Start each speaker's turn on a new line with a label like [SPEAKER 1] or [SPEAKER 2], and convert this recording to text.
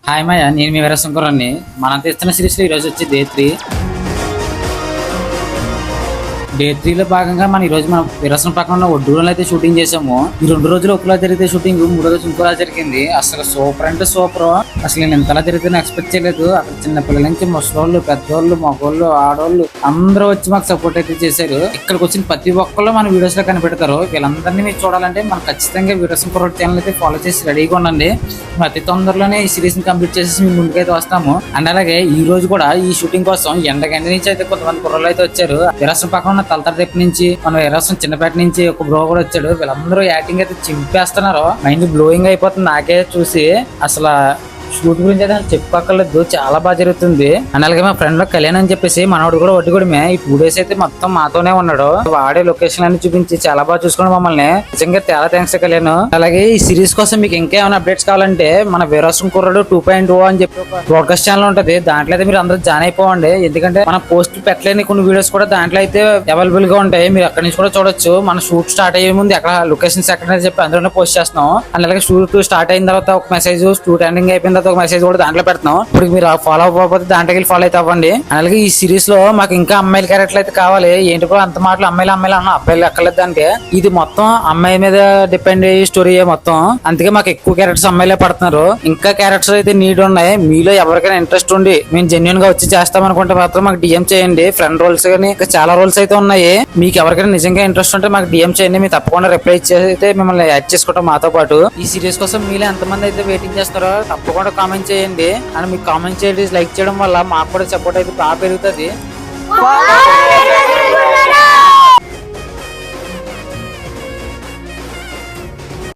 [SPEAKER 1] Hi మాయ, నేను మీ వీరశంకరాన్ని. మనం తెస్తున్న సిరీస్లో ఈరోజు వచ్చి డే 3లో భాగంగా ఈరోజు మనం వీరసం పక్కన ఉన్న ఒడ్డూరులో అయితే షూటింగ్ చేసాము. ఈ 2 రోజులు ఒకలా జరిగితే షూటింగ్, 3 రోజులు ఇంకోలా జరిగింది. అసలు సూపర్ అంటే సూపర్. అసలు నేను ఇంతలా జరిగితే ఎక్స్పెక్ట్ చేయలేదు. అక్కడ చిన్న పిల్లల నుంచి ముసలోళ్ళు, పెద్దోళ్ళు, మగోళ్ళు, ఆడోళ్ళు అందరూ వచ్చి మాకు సపోర్ట్ అయితే చేశారు. ఇక్కడికి వచ్చిన ప్రతి ఒక్కళ్ళు మన వీడియోస్ లో కనిపెడతారు. వీళ్ళందరినీ మీరు చూడాలంటే మనం ఖచ్చితంగా వీరసం కుర్రోడ్ ఛానల్ అయితే ఫాలో చేసి రెడీగా ఉండండి. అతి తొందరలోనే ఈ సిరీస్ ని కంప్లీట్ చేసేసి మీ ముందుకైతే వస్తాము. అండ్ అలాగే ఈ రోజు కూడా ఈ షూటింగ్ కోసం ఎండగండి నుంచి అయితే కొంతమంది కుర్రోళ్ళు అయితే వచ్చారు. వీరసం పక్కన ఉన్న తలతర దగ్గర నుంచి, మన వీరసం చిన్నపేట నుంచి ఒక బ్రో కూడా వచ్చాడు. వీళ్ళందరూ యాక్టింగ్ అయితే చింపేస్తున్నారు. మైండ్ బ్లోయింగ్ అయిపోతుంది నాకే చూసి. అసలు షూట్ గురించి అయితే చెప్పుకోక్కర్లేదు, చాలా బాగా జరుగుతుంది. అండ్ అలాగే మా ఫ్రెండ్ లో కళ్యాణ్ అని చెప్పేసి మనోడు కూడా ఒడ్డుగూడమే. ఈ 2 days అయితే మొత్తం మాతోనే ఉన్నాడు. వాడే లొకేషన్ అన్ని చూపించి చాలా బాగా చూసుకున్నాడు మమ్మల్ని. నిజంగా చాలా థ్యాంక్స్ కళ్యాణ్. అలాగే ఈ సిరీస్ కోసం మీకు ఇంకా ఏమైనా అప్డేట్స్ కావాలంటే మన వీరసం కుర్రాడు 2.0 అని చెప్పి ఒక బ్రాడ్కాస్ట్ ఛానల్ ఉంటది. దాంట్లో అయితే మీరు అందరూ జాయిన్ అయిపోవండి. ఎందుకంటే మన పోస్ట్ పెట్టలేని కొన్ని వీడియోస్ కూడా దాంట్లో అయితే అవైలబుల్ గా ఉంటాయి. మీరు అక్కడి నుంచి కూడా చూడొచ్చు. మన షూట్ స్టార్ట్ అయ్యే ముందు ఎక్కడ లొకేషన్స్ ఎక్కడ చెప్పి అందులోనే పోస్ట్ చేస్తున్నాం. అండ్ అలాగే షూట్ స్టార్ట్ అయిన తర్వాత ఒక మెసేజ్, షూట్ ఎండింగ్ అయిపోయిన తర్వాత ఒక మెసేజ్ కూడా దాంట్లో పెడుతున్నాం. ఇప్పుడు మీరు ఫాలో అవ్వకపోతే దాంట్లోకి ఫాలో అయితే అవ్వండి. అలాగే ఈ సిరీస్ లో మాకు ఇంకా అమ్మాయిల క్యారెక్టర్లు అయితే కావాలి. ఏంటి కూడా అంత మాటలు అమ్మాయిలు అన్నా అబ్బాయిలు ఎక్కలేదు. దానికి ఇది మొత్తం అమ్మాయి మీద డిపెండ్ అయ్యే స్టోరీ మొత్తం. అందుకే మాకు ఎక్కువ క్యారెక్టర్స్ అమ్మాయిలే పడుతున్నారు. ఇంకా క్యారెక్టర్స్ అయితే నీడ్ ఉన్నాయి. మీలో ఎవరికైనా ఇంట్రెస్ట్ ఉండి మేము జెన్యున్ గా వచ్చి చేస్తాం అనుకుంటే మాత్రం మాకు డిఎం చేయండి. ఫ్రెండ్ రోల్స్ కానీ ఇంకా చాలా రోల్స్ అయితే ఉన్నాయి. మీకు ఎవరికైనా నిజంగా ఇంట్రెస్ట్ ఉంటే మాకు డిఎం చేయండి. మేము తప్పకుండా రిప్లై ఇచ్చేసి అయితే మిమ్మల్ని యాడ్ చేసుకుంటాం మాతో పాటు. ఈ సిరీస్ కోసం మీలో ఎంతమంది అయితే వెయిటింగ్ చేస్తారో తప్పకుండా కామెంట్ చేయండి. అండ్ మీకు కామెంట్ చేయండి, లైక్ చేయడం వల్ల మాకు కూడా సపోర్ట్ అయితే బాగా పెరుగుతుంది.